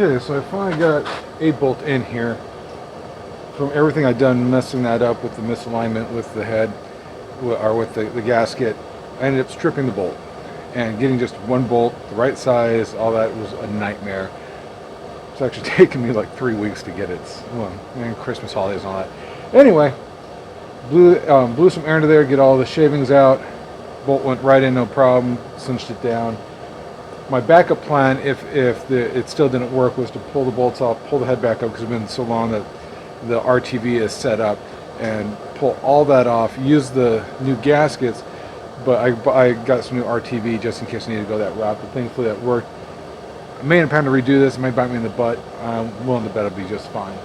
Okay, so I finally got a bolt in here. From everything I've done messing that up with the misalignment with the head, or with the gasket, I ended up stripping the bolt. And getting just one bolt, the right size, all that was a nightmare. It's actually taken me like 3 weeks to get it. Well, and Christmas holidays and all that. Anyway, blew some air into there, get all the shavings out. Bolt went right in, no problem. Cinched it down. My backup plan, if it still didn't work, was to pull the bolts off, pull the head back up because it's been so long that the RTV is set up, and pull all that off. Use the new gaskets, but I got some new RTV just in case I needed to go that route. But thankfully that worked. I may have had to redo this. It may bite me in the butt. I'm willing to bet it'll be just fine.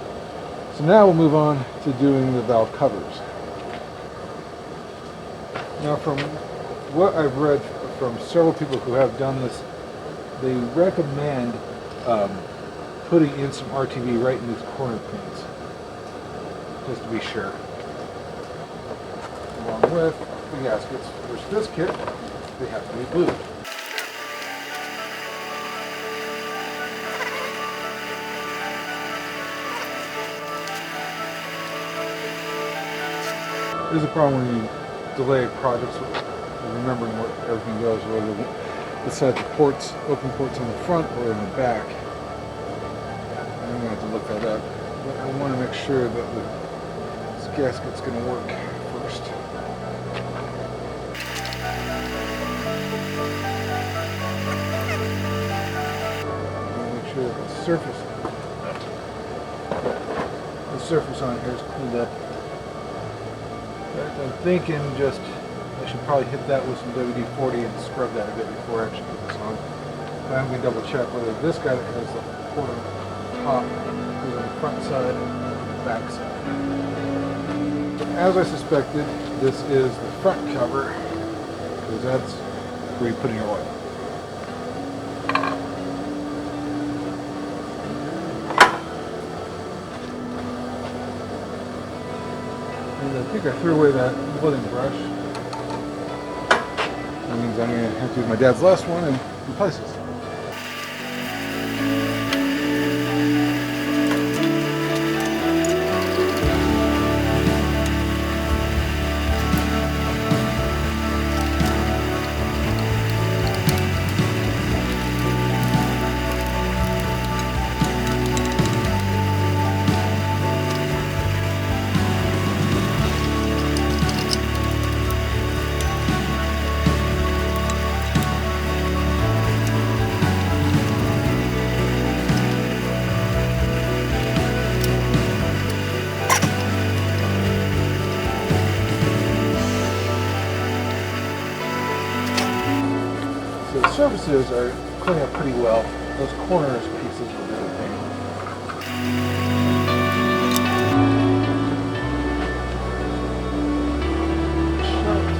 So now we'll move on to doing the valve covers. Now, from what I've read from several people who have done this, they recommend putting in some RTV right in these corner pins, just to be sure. Along with the gaskets, which this kit, they have to be glued. There's a problem when you delay projects with remembering where everything goes, whether decide the ports, open ports on the front or in the back. I'm going to have to look that up. But I want to make sure that this gasket's going to work first. Make sure that the surface on here is cleaned up. I'm thinking I should probably hit that with some WD-40 and scrub that a bit before I actually put this on. But I'm going to double check whether this guy that has the port on the top is on the front side or the back side. As I suspected, this is the front cover, because that's where you put in your oil. And I think I threw away that wooden brush. That means I'm going to have to use my dad's last one and replace it. So the surfaces are cleaning up pretty well. Those corners pieces were really painful.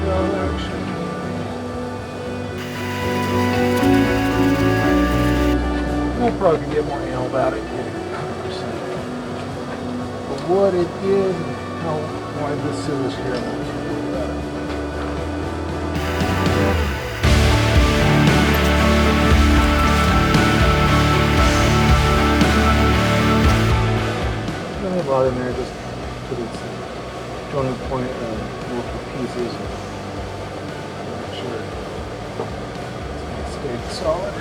Shot action. We'll probably get more anal about it, getting it 100%. But what it is, why this scissors here, I'm not sure about it. A lot in there just to its joining point and multiple pieces and make sure it stays solid.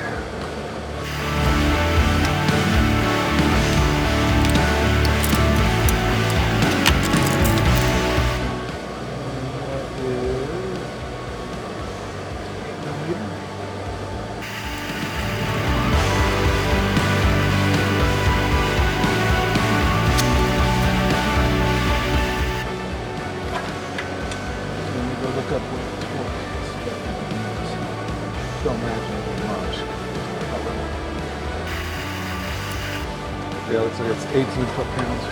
Don't imagine it much. Yeah, looks like it's 18 foot-pounds.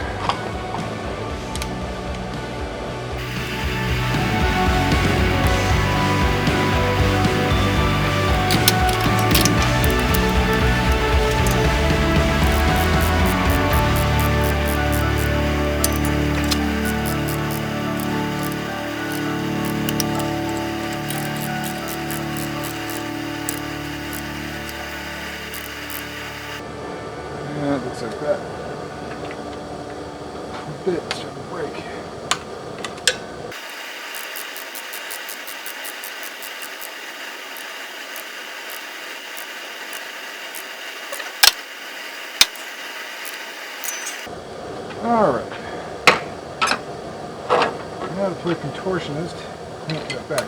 Now to play contortionist, clamp that back.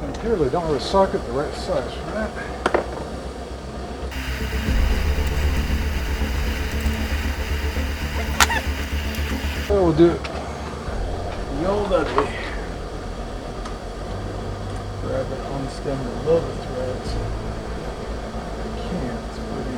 And clearly don't have a socket the right size for that. So we'll do the old ugly. Grab it on the stem below the threads. I can't, it's pretty.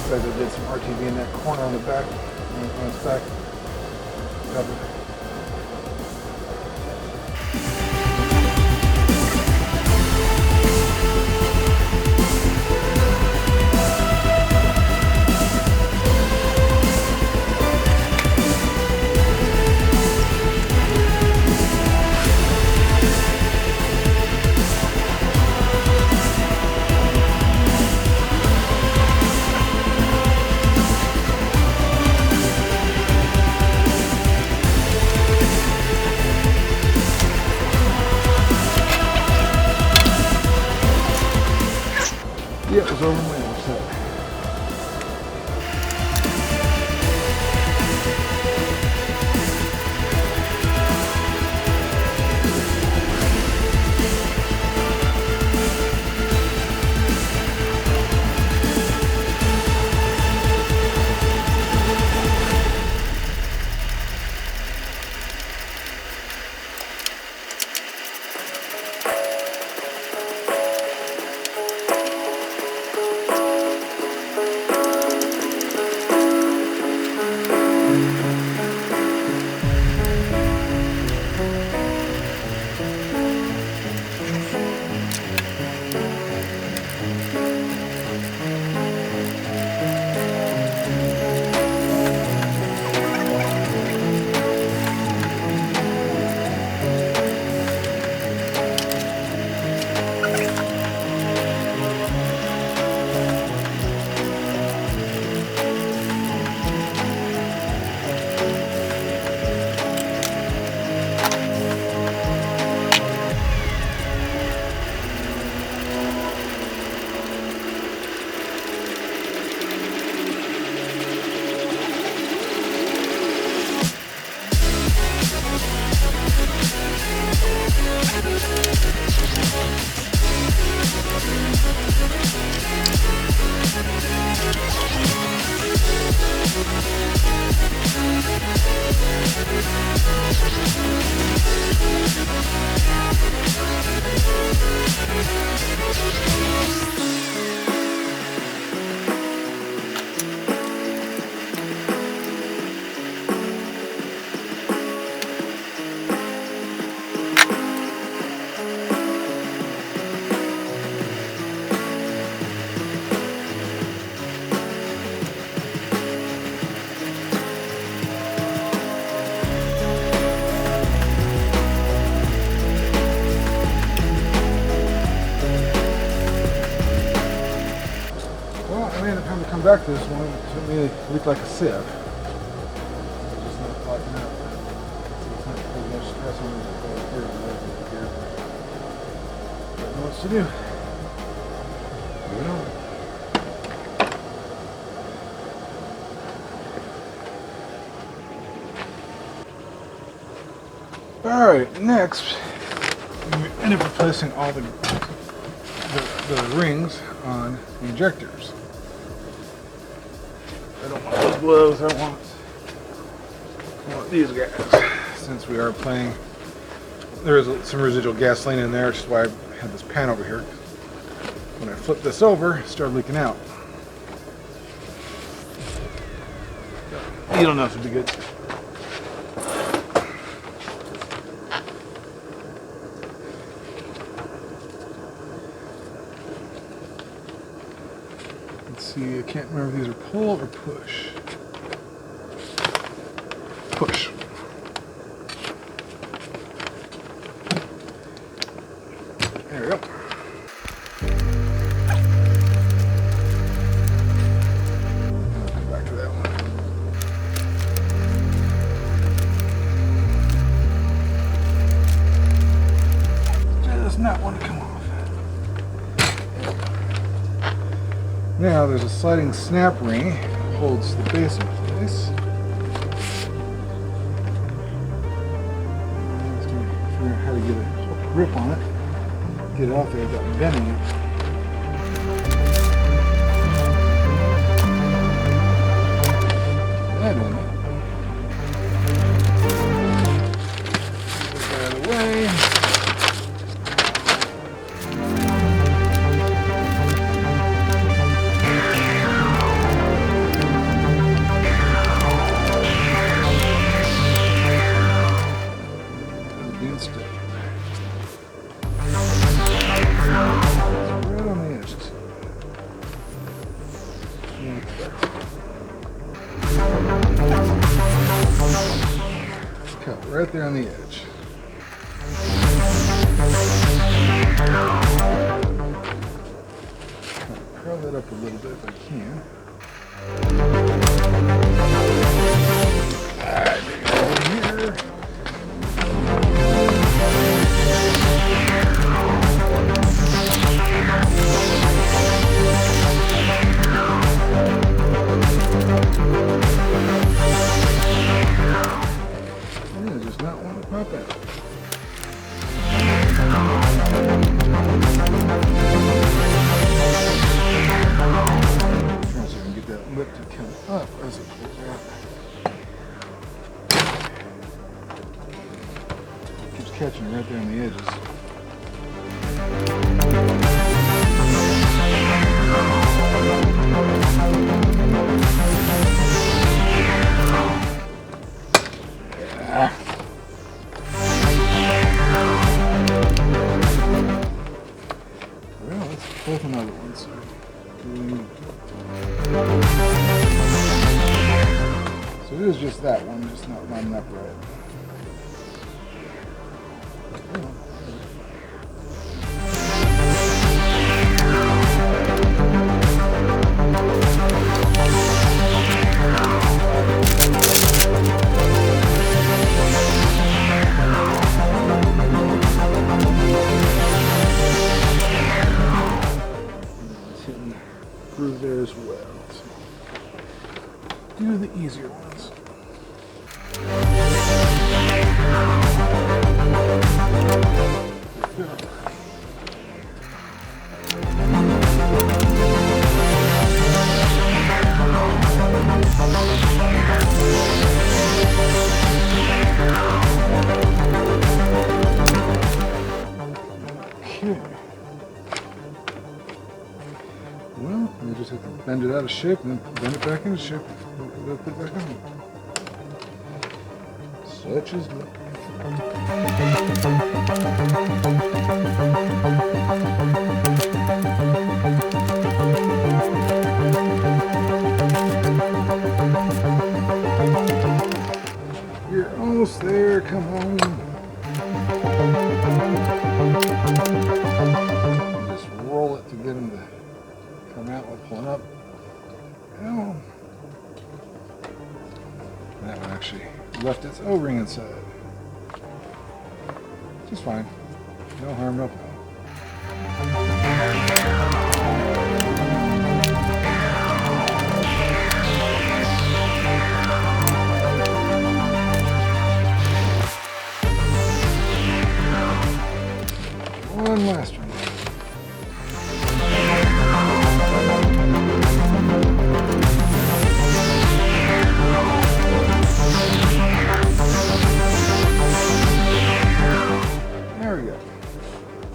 I did some RTV in that corner on the back, on its back cover. Yeah, it was over my other side. Come back to this one, it made it look like a sieve. It's just not locking up. It's not putting much stress on it here. Don't know what to do. Moving on. Alright, next we end up replacing all the rings on the injectors. I don't want those gloves, I want these guys, since we are playing. There is some residual gasoline in there, which is why I had this pan over here. When I flipped this over, it started leaking out. Needle nose would be good. Let's see, I can't remember if these are pull or push. Push. There we go. I'll come back to that one. Does not want to come off. Now there's a sliding snap ring that holds the base in place. Just gonna figure out how to get a grip on it. Get it off there without bending it. That in it. Get that out of the way. Cut right there on the edge. Curl that up a little bit if I can. Alright, over here. Does not want to pop out. Try so I can get that lip to come up as it pulls out. Keeps catching right there on the edges. Well, let's both another one. So it is just that one, just not lining up right. Groove there as well. So do the easier ones. Okay. Well, you just have to bend it out of shape and then bend it back into shape. Put it back on. Such is life. You're almost there, come on. Just roll it to get him to come out while pulling up. Oh. That one actually left its O-ring inside. Just fine. No harm, no foul. One last one.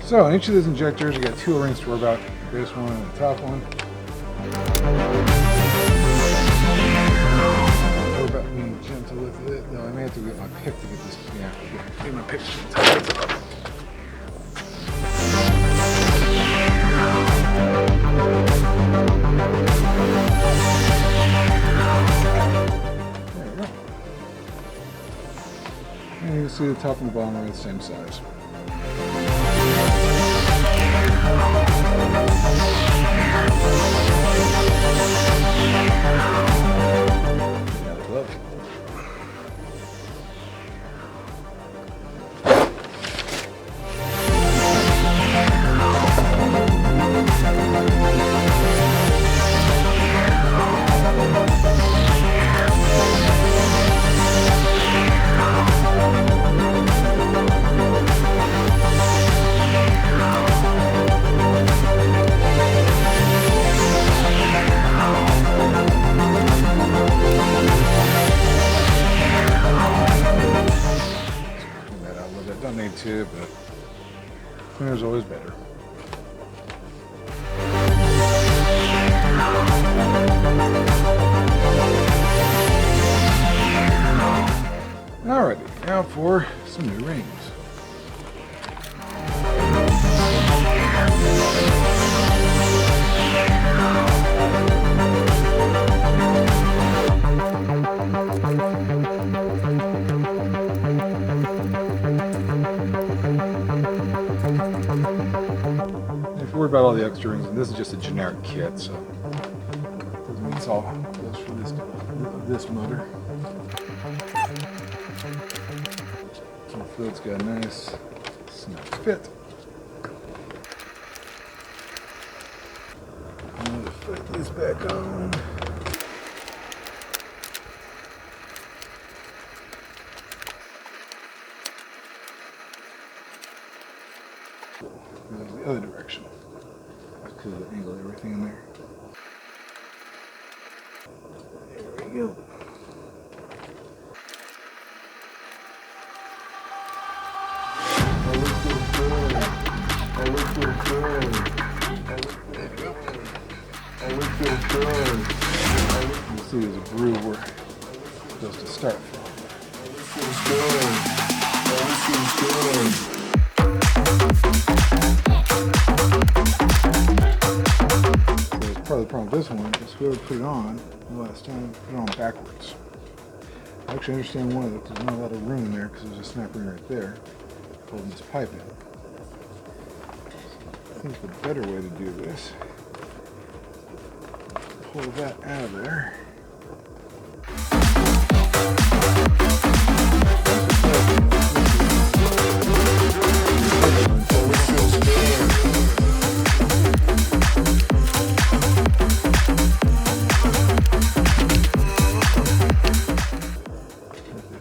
So on each of these injectors, you got 2 O-rings to worry about. The base one and the top one. Worry about being gentle with it. No, I may have to get my pick to get this. Yeah, get my pick to tighten it up. There we go. And you can see the top and the bottom are the same size. Don't need to, but cleaner's always better. Alrighty, now for some new rings. If you worry about all the extra rings, and this is just a generic kit, so it's all goes for this motor. So it's got a nice snug fit. I'm going to put this back on. The other direction because of the angle of everything in there. There we go. You see there's a groove where it's supposed to start from. Part of the problem with this one is whoever put it on the last time put it on backwards. I actually understand one of it because there's not a lot of room in there because there's a snap ring right there holding this pipe in. I think the better way to do this, pull that out of there.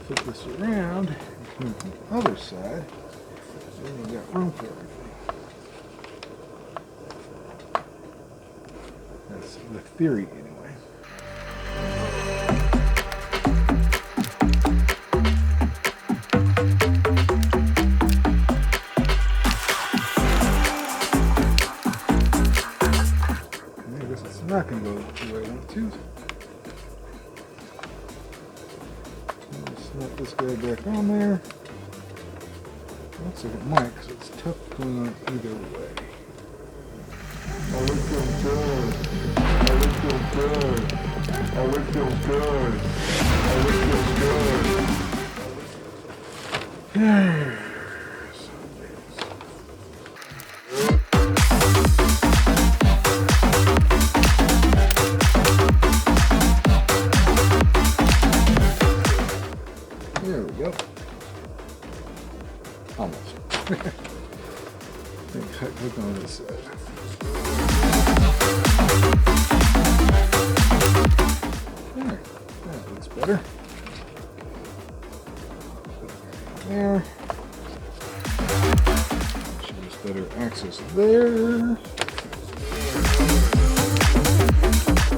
Flip this around and come in from the other side, then you got room for everything. That's the theory anyway. I guess it's not going to go the way I want to. Snap this guy back on there. Looks like it might because it's tough going on either way. Oh, it feels good. Oh, it feels good. Oh, it feels good. Oh, it feels good. There's There we go. Almost. Click on this side. There. That looks better. There. Show us better access there.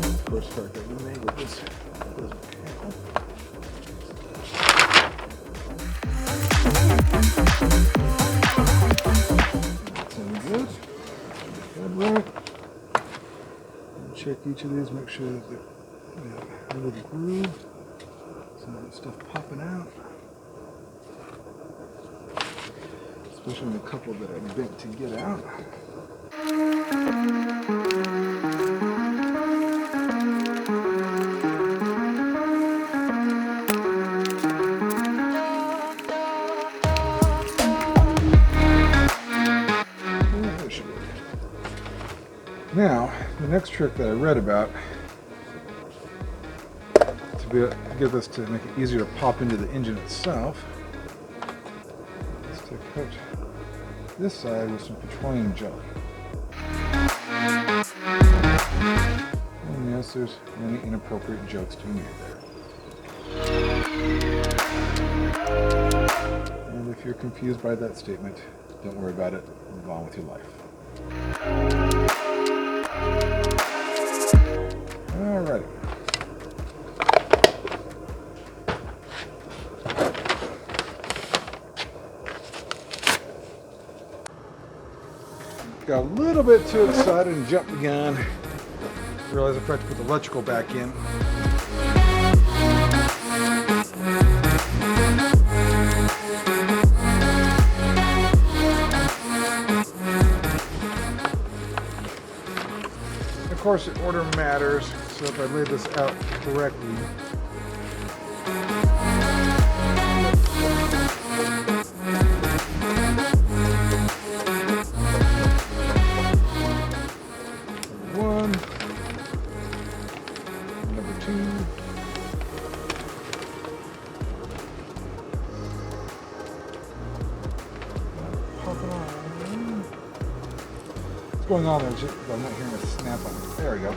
Of course, if I could enable this. check each of these, make sure that they're a little groove. Some of the stuff popping out. Especially the couple that I bent to get out. Now, the next trick that I read about to get this to make it easier to pop into the engine itself is to cut this side with some petroleum jelly. And yes, there's many inappropriate jokes to be made there. And if you're confused by that statement, don't worry about it. Move on with your life. Alrighty. Got a little bit too excited and jumped the gun. Realized I forgot to put the electrical back in. Of course, the order matters, so if I lay this out correctly, one, number two, popping on. What's going on there? I'm not hearing a snap on it. There we go.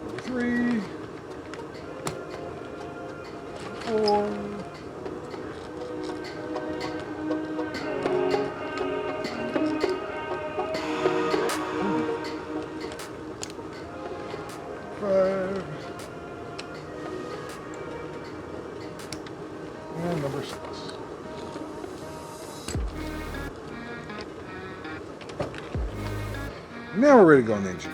Number three, 4, 5, and number 6. Now we're ready to go in the engine.